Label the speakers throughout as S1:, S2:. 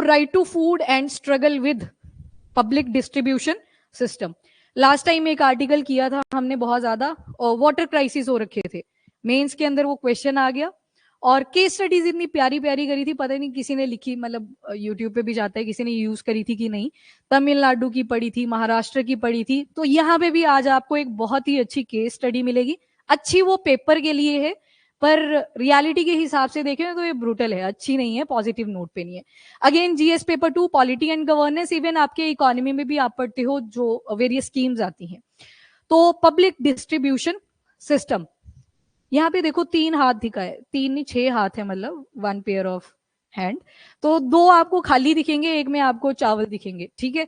S1: Right to food and struggle with public distribution system. Last time एक article किया था हमने बहुत ज्यादा, वाटर क्राइसिस हो रखे थे, मेंस के अंदर वो क्वेश्चन आ गया, और केस स्टडीज इतनी प्यारी प्यारी करी थी, पता नहीं किसी ने लिखी, मतलब यूट्यूब पे भी जाता है, किसी ने यूज करी थी कि नहीं। तमिलनाडु की पड़ी थी, महाराष्ट्र की पड़ी थी, तो यहाँ पे भी आज आपको एक बहुत ही अच्छी केस स्टडी मिलेगी। अच्छी वो पेपर के लिए है, पर रियलिटी के हिसाब से देखें तो ये ब्रूटल है, अच्छी नहीं है, पॉजिटिव नोट पे नहीं है। Again GS paper 2 polity and governance, even आपके इकोनॉमी में भी आप पढ़ते हो जो वेरियस स्कीम्स आती हैं। तो पब्लिक डिस्ट्रीब्यूशन सिस्टम, यहाँ पे देखो 3 हाथ दिखा है, 3 नहीं 6 हाथ है, मतलब 1 पेयर ऑफ हैंड। तो 2 आपको खाली दिखेंगे, एक में आपको चावल दिखेंगे, ठीक है।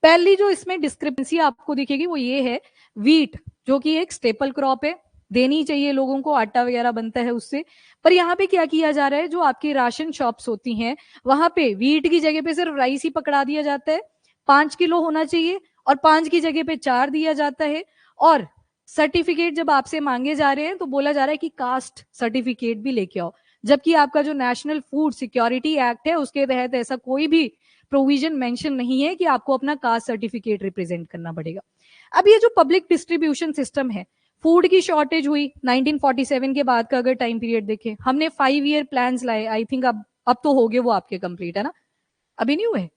S1: पहली जो इसमें डिस्क्रिपेंसी आपको दिखेगी वो ये है, वीट जो कि एक स्टेपल क्रॉप है, देनी चाहिए लोगों को, आटा वगैरह बनता है उससे। पर यहाँ पे क्या किया जा रहा है, जो आपकी राशन शॉप्स होती हैं वहां पे वीट की जगह पे सिर्फ राइस ही पकड़ा दिया जाता है, 5 किलो होना चाहिए, और 5 की जगह पे 4 दिया जाता है। और सर्टिफिकेट जब आपसे मांगे जा रहे हैं तो बोला जा रहा है कि कास्ट सर्टिफिकेट भी लेके आओ, जबकि आपका जो नेशनल फूड सिक्योरिटी एक्ट है उसके तहत ऐसा कोई भी प्रोविजन मेंशन नहीं है कि आपको अपना कास्ट सर्टिफिकेट रिप्रेजेंट करना पड़ेगा। अब ये जो पब्लिक डिस्ट्रीब्यूशन सिस्टम है, फूड की शॉर्टेज हुई 1947 के बाद का अगर टाइम पीरियड देखें, हमने 5 ईयर प्लान्स लाए, आई थिंक अब तो हो गए वो आपके कंप्लीट, है ना? अभी नहीं हुए?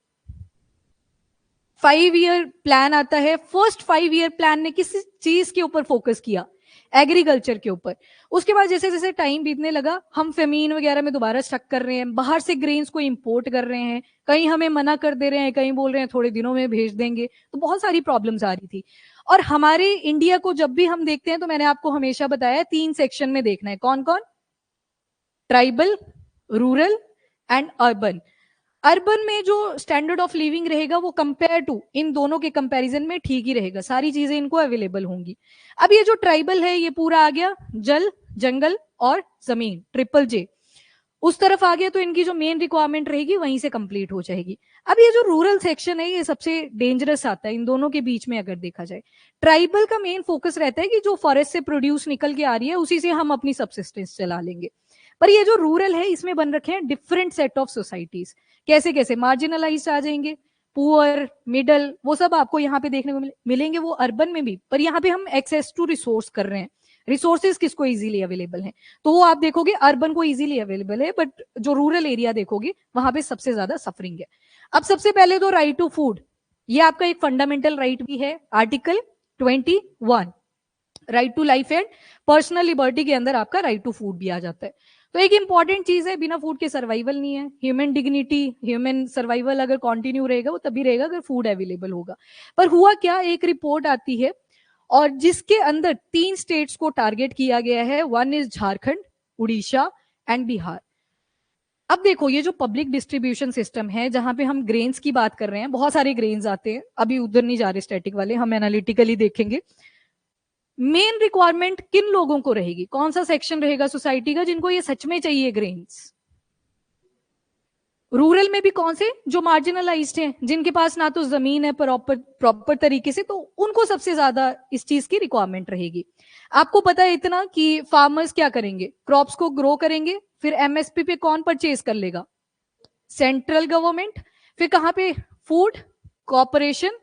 S1: 5 ईयर प्लान आता है, फर्स्ट 5 ईयर प्लान ने किस चीज के ऊपर फोकस किया? एग्रीकल्चर के ऊपर। उसके बाद जैसे जैसे टाइम बीतने लगा, हम फेमीन वगैरह में दोबारा स्टक कर रहे हैं, बाहर से ग्रेन्स को इंपोर्ट कर रहे हैं, कहीं हमें मना कर दे रहे हैं, कहीं बोल रहे हैं थोड़े दिनों में भेज देंगे, तो बहुत सारी प्रॉब्लम्स आ रही थी। और हमारे इंडिया को जब भी हम देखते हैं तो मैंने आपको हमेशा बताया 3 सेक्शन में देखना है, कौन कौन? Tribal, rural and urban. Urban में जो स्टैंडर्ड ऑफ लिविंग रहेगा वो कंपेयर टू इन दोनों के कंपैरिजन में ठीक ही रहेगा, सारी चीजें इनको अवेलेबल होंगी। अब ये जो ट्राइबल है ये पूरा आ गया जल, जंगल और जमीन, ट्रिपल जे। उस तरफ आ गया तो इनकी जो मेन रिक्वायरमेंट रहेगी वहीं से कंप्लीट हो जाएगी। अब ये जो रूरल सेक्शन है ये सबसे डेंजरस आता है इन दोनों के बीच में अगर देखा जाए। ट्राइबल का मेन फोकस रहता है कि जो फॉरेस्ट से प्रोड्यूस निकल के आ रही है उसी से हम अपनी सबसिस्टेंस चला लेंगे। पर ये जो रूरल है इसमें बन रखे हैं डिफरेंट सेट ऑफ सोसाइटीज, कैसे कैसे मार्जिनलाइज आ जाएंगे, पुअर, मिडल, वो सब आपको यहाँ पे देखने को मिलेंगे, वो अर्बन में भी। पर यहाँ पे हम एक्सेस टू रिसोर्स कर रहे हैं, रिसोर्सेज किसको इजीली अवेलेबल हैं, तो वो आप देखोगे अर्बन को इजीली अवेलेबल है, बट जो रूरल एरिया देखोगे वहां पे सबसे ज्यादा सफरिंग है। अब सबसे पहले तो राइट टू फूड, ये आपका एक फंडामेंटल राइट भी है, article 21, right to life and personal liberty के अंदर आपका राइट टू फूड भी आ जाता है। तो एक इंपॉर्टेंट चीज है, बिना फूड के सर्वाइवल नहीं है, ह्यूमन डिग्निटी, ह्यूमन सर्वाइवल अगर कंटिन्यू रहेगा वो तभी रहेगा अगर फूड अवेलेबल होगा। पर हुआ क्या, एक रिपोर्ट आती है और जिसके अंदर 3 स्टेट्स को टारगेट किया गया है, one is Jharkhand, Orissa and Bihar. अब देखो ये जो पब्लिक डिस्ट्रीब्यूशन सिस्टम है जहां पे हम ग्रेन्स की बात कर रहे हैं, बहुत सारे ग्रेन्स आते हैं, अभी उधर नहीं जा रहे स्टैटिक वाले, हम एनालिटिकली देखेंगे। मेन रिक्वायरमेंट किन लोगों को रहेगी, कौन सा सेक्शन रहेगा सोसाइटी का जिनको ये सच में चाहिए ग्रेन्स? रूरल में भी कौन से? जो मार्जिनलाइज्ड हैं, जिनके पास ना तो जमीन है प्रॉपर तरीके से, तो उनको सबसे ज्यादा इस चीज की रिक्वायरमेंट रहेगी। आपको पता है इतना कि फार्मर्स क्या करेंगे, क्रॉप्स को ग्रो करेंगे, फिर एमएसपी पे कौन परचेज कर लेगा? Central government. फिर कहां पे? Food corporation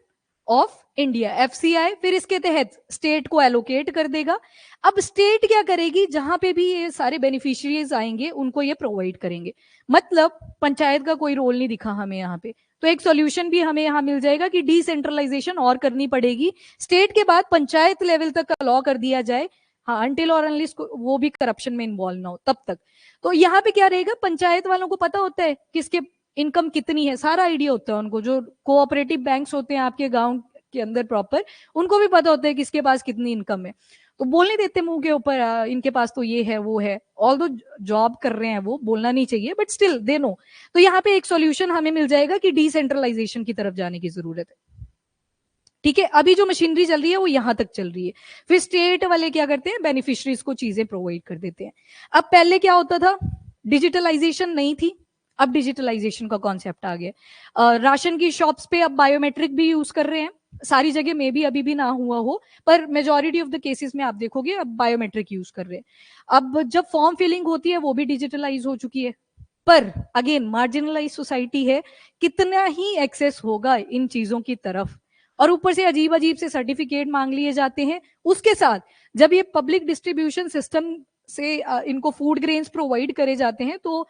S1: of India, FCI, फिर इसके तहत स्टेट को एलोकेट कर देगा। अब स्टेट क्या करेगी, जहां पे भी ये सारे बेनिफिशियरीज आएंगे उनको ये प्रोवाइड करेंगे। मतलब पंचायत का कोई रोल नहीं दिखा हमें यहाँ पे। तो एक सॉल्यूशन भी हमें यहाँ मिल जाएगा कि डिसेंट्रलाइजेशन और करनी पड़ेगी, स्टेट के बाद पंचायत लेवल तक का लॉ कर दिया जाए। हाँ, अनटिल और अनलेस वो भी करप्शन में इन्वॉल्व ना हो तब तक। तो यहाँ पे क्या रहेगा, पंचायत वालों को पता होता है किसके इनकम कितनी है, सारा आइडिया होता है उनको। जो कोऑपरेटिव बैंक्स होते हैं आपके गांव के अंदर प्रॉपर, उनको भी पता होता है किसके पास कितनी इनकम है। तो बोलने देते मुंह के ऊपर इनके पास तो ये है वो है, ऑल दो जॉब कर रहे हैं वो, बोलना नहीं चाहिए बट स्टिल दे नो। तो यहाँ पे एक सॉल्यूशन हमें मिल जाएगा कि डिसेंट्रलाइजेशन की तरफ जाने की जरूरत है। ठीक है, अभी जो मशीनरी चल रही है वो यहां तक चल रही है, फिर स्टेट वाले क्या करते हैं, बेनिफिशियरीज को चीजें प्रोवाइड कर देते हैं। अब पहले क्या होता था, डिजिटलाइजेशन नहीं थी, अब डिजिटलाइजेशन का कॉन्सेप्ट आ गया। राशन की शॉप्स पे अब बायोमेट्रिक भी यूज कर रहे हैं, सारी जगह में भी अभी भी ना हुआ हो, पर मेजोरिटी ऑफ द केसेस में आप देखोगे अब बायोमेट्रिक यूज कर रहे हैं। अब जब फॉर्म फिलिंग होती है वो भी डिजिटलाइज हो चुकी है, पर अगेन मार्जिनलाइज सोसाइटी है, कितना ही एक्सेस होगा इन चीजों की तरफ, और ऊपर से अजीब अजीब से सर्टिफिकेट मांग लिए जाते हैं। उसके साथ जब ये पब्लिक डिस्ट्रीब्यूशन सिस्टम से इनको फूड ग्रेन्स प्रोवाइड करे जाते हैं तो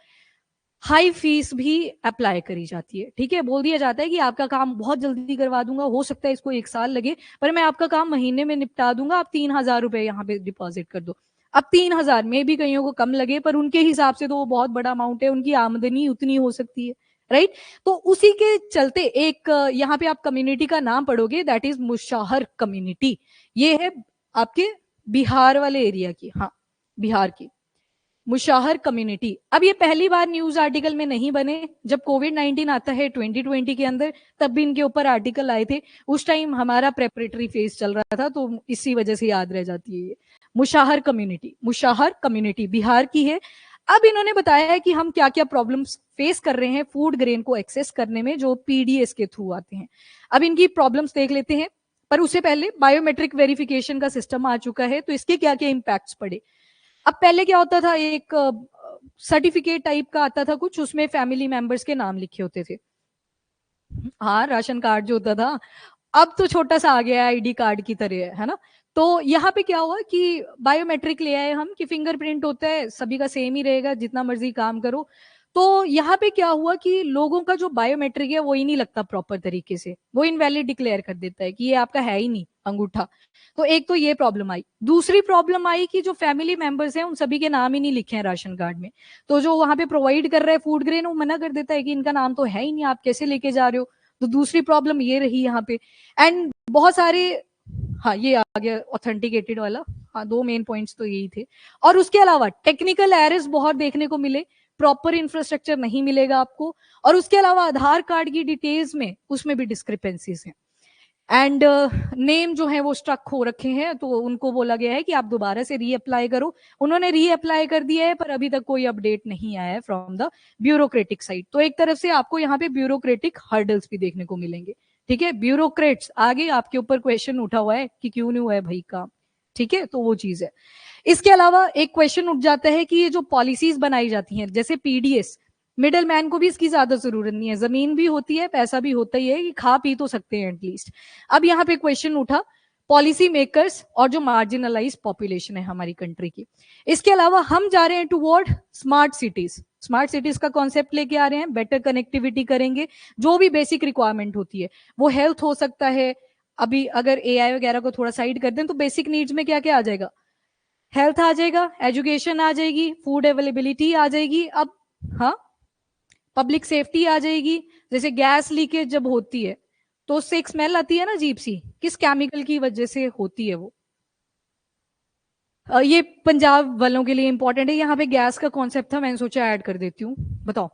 S1: हाई फीस भी अप्लाई करी जाती है। ठीक है, बोल दिया जाता है कि आपका काम बहुत जल्दी करवा दूंगा, हो सकता है इसको 1 साल लगे, पर मैं आपका काम महीने में निपटा दूंगा, आप 3,000 रुपए यहाँ पे डिपॉजिट कर दो। अब 3,000 में भी कईयों को कम लगे, पर उनके हिसाब से तो वो बहुत बड़ा अमाउंट है, उनकी आमदनी उतनी हो सकती है, राइट। तो उसी के चलते एक यहाँ पे आप कम्युनिटी का नाम पढ़ोगे, दैट इज मुशाहर कम्युनिटी। ये है आपके बिहार वाले एरिया की, हाँ बिहार की मुशाहर कम्युनिटी। अब ये पहली बार न्यूज आर्टिकल में नहीं बने, जब कोविड-19 आता है 2020 के अंदर, तब भी इनके ऊपर आर्टिकल आए थे। उस टाइम हमारा प्रेपरेटरी फेज चल रहा था, तो इसी वजह से याद रह जाती है ये मुशाहर कम्युनिटी। मुशाहर कम्युनिटी बिहार की है। अब इन्होंने बताया है कि हम क्या क्या प्रॉब्लम्स फेस कर रहे हैं फूड ग्रेन को एक्सेस करने में, जो पीडीएस के थ्रू आते हैं। अब इनकी प्रॉब्लम्स देख लेते हैं, पर उससे पहले बायोमेट्रिक वेरिफिकेशन का सिस्टम आ चुका है, तो इसके क्या क्या इम्पैक्ट्स पड़े। अब पहले क्या होता था, एक सर्टिफिकेट टाइप का आता था कुछ, उसमें फैमिली मेंबर्स के नाम लिखे होते थे, हाँ राशन कार्ड जो होता था। अब तो छोटा सा आ गया है, आईडी कार्ड की तरह है ना। तो यहाँ पे क्या हुआ कि बायोमेट्रिक ले आए हम, कि फिंगरप्रिंट होता है सभी का सेम ही रहेगा, जितना मर्जी काम करो। तो यहाँ पे क्या हुआ कि लोगों का जो बायोमेट्रिक है वो ही नहीं लगता प्रॉपर तरीके से, वो इनवैलिड डिक्लेयर कर देता है कि ये आपका है ही नहीं अंगूठा। तो एक तो ये प्रॉब्लम आई। दूसरी प्रॉब्लम आई कि जो फैमिली मेंबर्स हैं उन सभी के नाम ही नहीं लिखे हैं राशन कार्ड में, तो जो वहां पे प्रोवाइड कर रहा है फूड ग्रेन वो मना कर देता है कि इनका नाम तो है ही नहीं, आप कैसे लेके जा रहे हो। तो दूसरी प्रॉब्लम ये रही यहाँ पे। एंड बहुत सारे, हाँ ये आ गया ऑथेंटिकेटेड वाला, हाँ 2 मेन पॉइंट्स तो यही थे। और उसके अलावा टेक्निकल एरर्स बहुत देखने को मिले, प्रॉपर इंफ्रास्ट्रक्चर नहीं मिलेगा आपको, और उसके अलावा आधार कार्ड की डिटेल्स में उसमें भी डिस्क्रिपेंसीज हैं। एंड नेम जो है वो स्ट्रक हो रखे हैं, तो उनको बोला गया है कि आप दोबारा से रीअप्लाई करो। उन्होंने रीअप्लाई कर दिया है, पर अभी तक कोई अपडेट नहीं आया है फ्रॉम द ब्यूरोक्रेटिक साइड। तो एक तरफ से आपको यहाँ पे ब्यूरोक्रेटिक हर्डल्स भी देखने को मिलेंगे। ठीक है, ब्यूरोक्रेट्स आगे आपके ऊपर क्वेश्चन उठा हुआ है कि क्यों नहीं हुआ है भाई काम। ठीक है, तो वो चीज है। इसके अलावा एक क्वेश्चन उठ जाता है कि ये जो पॉलिसीज बनाई जाती हैं, जैसे पीडीएस, मिडल मैन को भी इसकी ज्यादा जरूरत नहीं है, जमीन भी होती है, पैसा भी होता ही है, कि खा पी तो सकते हैं एटलीस्ट। अब यहाँ पे क्वेश्चन उठा पॉलिसी मेकर्स और जो मार्जिनलाइज पॉपुलेशन है हमारी कंट्री की। इसके अलावा हम जा रहे हैं toward smart cities. Smart cities का कॉन्सेप्ट लेके आ रहे हैं, बेटर कनेक्टिविटी करेंगे, जो भी बेसिक रिक्वायरमेंट होती है, वो हेल्थ हो सकता है। अभी अगर एआई वगैरह को थोड़ा साइड कर दें तो बेसिक नीड्स में क्या क्या आ जाएगा, हेल्थ आ जाएगा, एजुकेशन आ जाएगी, फूड अवेलेबिलिटी आ जाएगी। अब हाँ पब्लिक सेफ्टी आ जाएगी, जैसे गैस लीकेज जब होती है तो उससे एक स्मेल आती है ना अजीब सी, किस केमिकल की वजह से होती है वो। ये पंजाब वालों के लिए इंपॉर्टेंट है, यहाँ पे गैस का कॉन्सेप्ट था, मैंने सोचा ऐड कर देती हूँ। बताओ,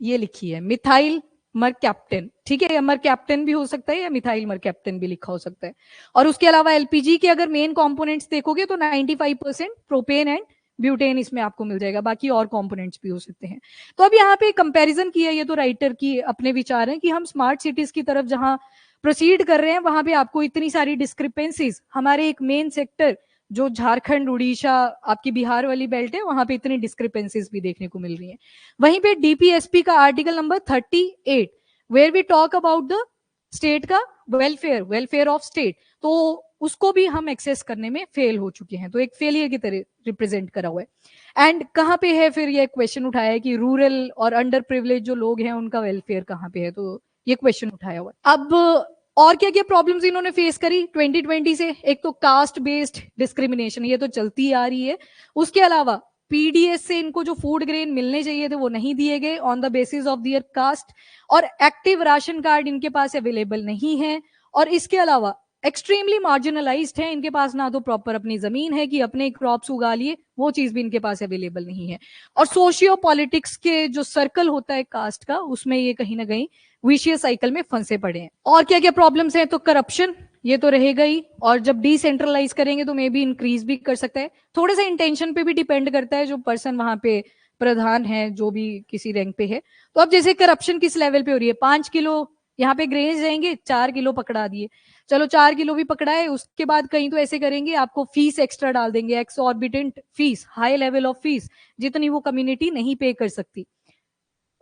S1: ये लिखी है मिथाइल मरकैप्टन। ठीक है, या मरकैप्टन भी हो सकता है या मिथाइल मरकैप्टन भी लिखा हो सकता है। और उसके अलावा एलपीजी के अगर मेन कंपोनेंट्स देखोगे तो 95% प्रोपेन एंड ब्यूटेन इसमें आपको मिल जाएगा, बाकी और कंपोनेंट्स भी हो सकते हैं। तो अब यहाँ पे कंपैरिजन किया, ये तो राइटर की अपने विचार हैं कि हम स्मार्ट सिटीज की तरफ जहां प्रोसीड कर रहे हैं वहां पे आपको इतनी सारी डिस्क्रिपेंसीज, हमारे एक मेन सेक्टर जो झारखंड उड़ीसा आपकी बिहार वाली बेल्ट है वहां पे इतनी डिस्क्रिपेंसीज भी देखने को मिल रही हैं। वहीं पे डीपीएसपी का article number 38 where we talk about the state का वेलफेयर ऑफ स्टेट, तो उसको भी हम एक्सेस करने में फेल हो चुके हैं, तो एक फेलियर की तरह रिप्रेजेंट करा हुआ है। एंड कहाँ पे है फिर ये क्वेश्चन उठाया है कि रूरल और अंडर प्रिविलेज जो लोग हैं उनका वेलफेयर कहाँ पे है, तो ये क्वेश्चन उठाया हुआ है। अब और क्या क्या प्रॉब्लम्स इन्होंने फेस करी 2020 से, एक तो कास्ट बेस्ड डिस्क्रिमिनेशन, ये तो चलती आ रही है। उसके अलावा पीडीएस से इनको जो फूड ग्रेन मिलने चाहिए थे वो नहीं दिए गए on the basis of their caste, और एक्टिव राशन कार्ड इनके पास अवेलेबल नहीं है। और इसके अलावा एक्सट्रीमली मार्जिनलाइज्ड है, इनके पास ना तो प्रॉपर अपनी जमीन है कि अपने क्रॉप्स उगा लिए, वो चीज भी इनके पास अवेलेबल नहीं है। और सोशियो पॉलिटिक्स के जो सर्कल होता है कास्ट का, उसमें ये कहीं ना कहीं विशियस साइकिल में फंसे पड़े हैं। और क्या क्या प्रॉब्लम्स हैं, तो करप्शन ये तो रहेगा ही, और जब डिसेंट्रलाइज करेंगे तो मे बी इंक्रीज भी कर सकता है, थोड़ा सा इंटेंशन पे भी डिपेंड करता है जो पर्सन वहां पे प्रधान है, जो भी किसी रैंक पे है। तो अब जैसे करप्शन किस लेवल पे हो रही है, 5 किलो यहाँ पे ग्रेन्स जाएंगे, 4 किलो पकड़ा दिए, चलो 4 किलो भी पकड़ाए, उसके बाद कहीं तो ऐसे करेंगे आपको फीस एक्स्ट्रा डाल देंगे, exorbitant fees, high level of fees, जितनी वो कम्युनिटी नहीं पे कर सकती।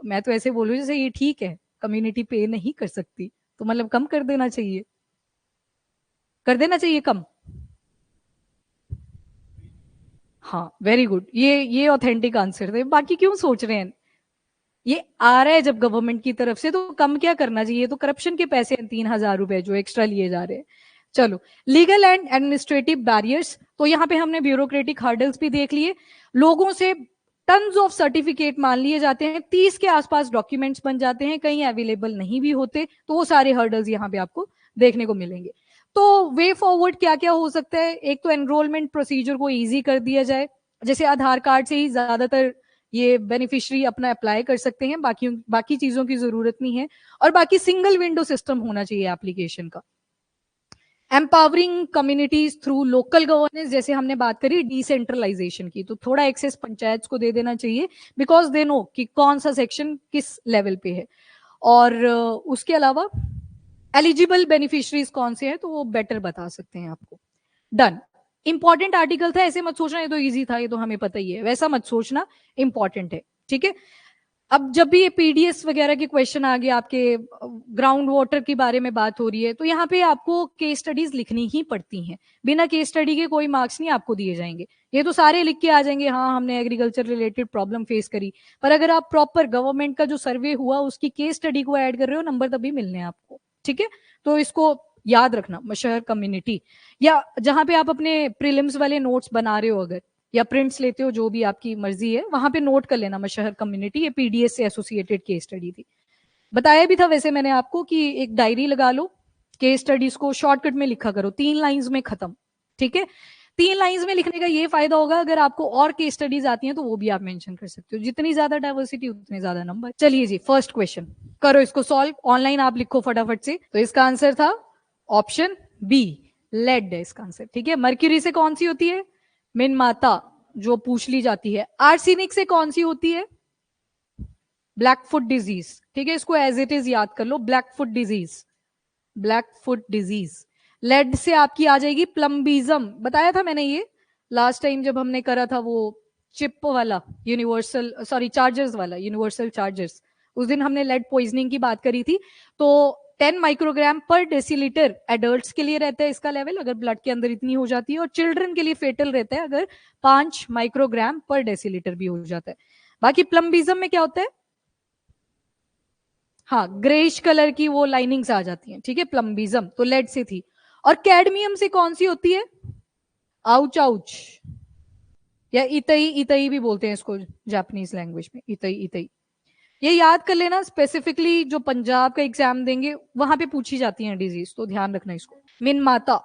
S1: मैं तो ऐसे बोलूँ जैसे ये ठीक है, कम्युनिटी पे नहीं कर सकती तो मतलब कम कर देना चाहिए, कर देना चाहिए कम। हाँ वेरी गुड, ये ऑथेंटिक आंसर थे, बाकी क्यों सोच रहे हैं, ये आ रहा है जब गवर्नमेंट की तरफ से तो कम क्या करना चाहिए, तो करप्शन के पैसे हैं 3,000 रुपए जो एक्स्ट्रा लिए जा रहे हैं। चलो, लीगल एंड एडमिनिस्ट्रेटिव बैरियर्स, तो यहाँ पे हमने ब्यूरोक्रेटिक हर्डल्स भी देख लिए, लोगों से टन्स ऑफ सर्टिफिकेट मान लिए जाते हैं, 30 के आसपास डॉक्यूमेंट्स बन जाते हैं, कहीं अवेलेबल नहीं भी होते, तो वो सारे हर्डल्स यहाँ पे आपको देखने को मिलेंगे। तो वे फॉरवर्ड क्या क्या हो सकता है, एक तो एनरोलमेंट प्रोसीजर को इजी कर दिया जाए, जैसे आधार कार्ड से ही ज्यादातर ये बेनिफिशियरी अपना अप्लाई कर सकते हैं, बाकी चीजों की जरूरत नहीं है, और बाकी सिंगल विंडो सिस्टम होना चाहिए एप्लीकेशन का। Empowering communities through local governance, जैसे हमने बात करी डिसेंट्रलाइजेशन की, तो थोड़ा एक्सेस पंचायत को दे देना चाहिए, बिकॉज दे नो कि कौन सा सेक्शन किस लेवल पे है, और उसके अलावा एलिजिबल बेनिफिशरीज कौन से हैं तो वो बेटर बता सकते हैं आपको। डन, इंपॉर्टेंट आर्टिकल था, ऐसे मत सोचना ये तो इजी था, ये तो हमें पता ही है, वैसा मत सोचना, इंपॉर्टेंट है, ठीक है। अब जब भी ये पीडीएस वगैरह के क्वेश्चन आ गए, आपके ग्राउंड वाटर के बारे में बात हो रही है, तो यहाँ पे आपको केस स्टडीज लिखनी ही पड़ती हैं, बिना केस स्टडी के कोई मार्क्स नहीं आपको दिए जाएंगे, ये तो सारे लिख के आ जाएंगे हाँ हमने एग्रीकल्चर रिलेटेड प्रॉब्लम फेस करी, पर अगर आप प्रॉपर गवर्नमेंट का जो सर्वे हुआ उसकी केस स्टडी को ऐड कर रहे हो, नंबर तभी मिलने हैं आपको, ठीक है। तो इसको याद रखना, मशहर कम्युनिटी, या जहां पे आप अपने प्रीलिम्स वाले नोट्स बना रहे हो अगर, या प्रिंट्स लेते हो, जो भी आपकी मर्जी है, वहां पे नोट कर लेना मशहर कम्युनिटी, ये पीडीएस से एसोसिएटेड केस स्टडी थी। बताया भी था वैसे मैंने आपको कि एक डायरी लगा लो, केस स्टडीज को शॉर्टकट में लिखा करो, 3 लाइंस में खत्म, ठीक है। 3 लाइंस में लिखने का ये फायदा होगा, अगर आपको और केस स्टडीज आती हैं तो वो भी आप मेंशन कर सकते हो, जितनी ज्यादा डाइवर्सिटी उतने ज्यादा नंबर। चलिए जी, फर्स्ट क्वेश्चन करो इसको सॉल्व, ऑनलाइन आप लिखो फटाफट से। तो इसका आंसर था ऑप्शन बी, लेड है इसका आंसर, ठीक है। मर्क्यूरी से कौन सी होती है, मिन माता, जो पूछ ली जाती है। आर्सेनिक से कौन सी होती है, ब्लैक फुट डिजीज, ठीक है, इसको एज इट इज याद कर लो, black foot disease, black foot disease. Lead से आपकी आ जाएगी प्लम्बिज्म, बताया था मैंने ये लास्ट टाइम जब हमने करा था वो चिप वाला यूनिवर्सल, सॉरी चार्जर्स वाला, यूनिवर्सल चार्जर्स, उस दिन हमने लेड पॉइजनिंग की बात करी थी। तो 10 माइक्रोग्राम पर डेसीलीटर एडल्ट्स के लिए रहता है इसका लेवल, अगर ब्लड के अंदर इतनी हो जाती है, और चिल्ड्रन के लिए फेटल रहता है अगर 5 माइक्रोग्राम पर डेसीलीटर भी हो जाता है। बाकी प्लम्बिज्म में क्या होता है, हाँ ग्रेइश कलर की वो लाइनिंग्स आ जाती हैं, ठीक है, प्लम्बिज्म तो लेड से थी। और कैडमियम से कौन सी होती है, आउच आउच, या इतई, इतई भी बोलते हैं इसको जापानीज लैंग्वेज में, इतई इतई, ये याद कर लेना, स्पेसिफिकली जो पंजाब का एग्जाम देंगे वहां पे पूछी जाती है डिजीज, तो ध्यान रखना इसको। मिन माता,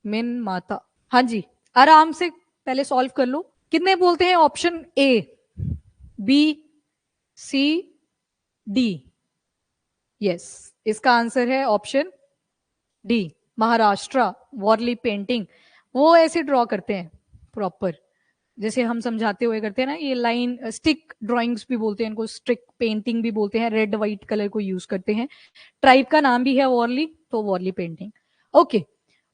S1: मिन माता, हाँ जी, आराम से पहले सॉल्व कर लो। कितने बोलते हैं option A, B, C, D, yes, इसका आंसर है option D, Maharashtra Warli painting. वो ऐसे ड्रॉ करते हैं प्रॉपर, जैसे हम समझाते हुए करते हैं ना, ये लाइन स्टिक ड्राइंग्स भी बोलते हैं इनको, स्टिक पेंटिंग भी बोलते हैं, रेड व्हाइट कलर को यूज करते हैं, ट्राइब का नाम भी है वॉरली, तो वॉरली पेंटिंग। ओके,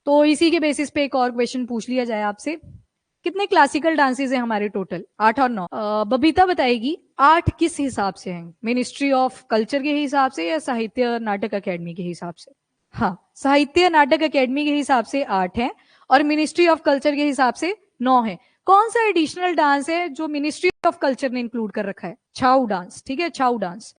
S1: तो इसी के बेसिस पे एक और क्वेश्चन पूछ लिया जाए आपसे, कितने क्लासिकल डांसेस हैं हमारे टोटल, 8 और 9? बबीता बताएगी 8 किस हिसाब से हैं, मिनिस्ट्री ऑफ कल्चर के हिसाब से या साहित्य नाटक अकेडमी के हिसाब से? हाँ, साहित्य नाटक अकेडमी के हिसाब से 8 है, और मिनिस्ट्री ऑफ कल्चर के हिसाब से 9 है। कौन सा एडिशनल डांस है जो मिनिस्ट्री ऑफ कल्चर ने इंक्लूड कर रखा है, छाऊ डांस, ठीक है, छाऊ डांस।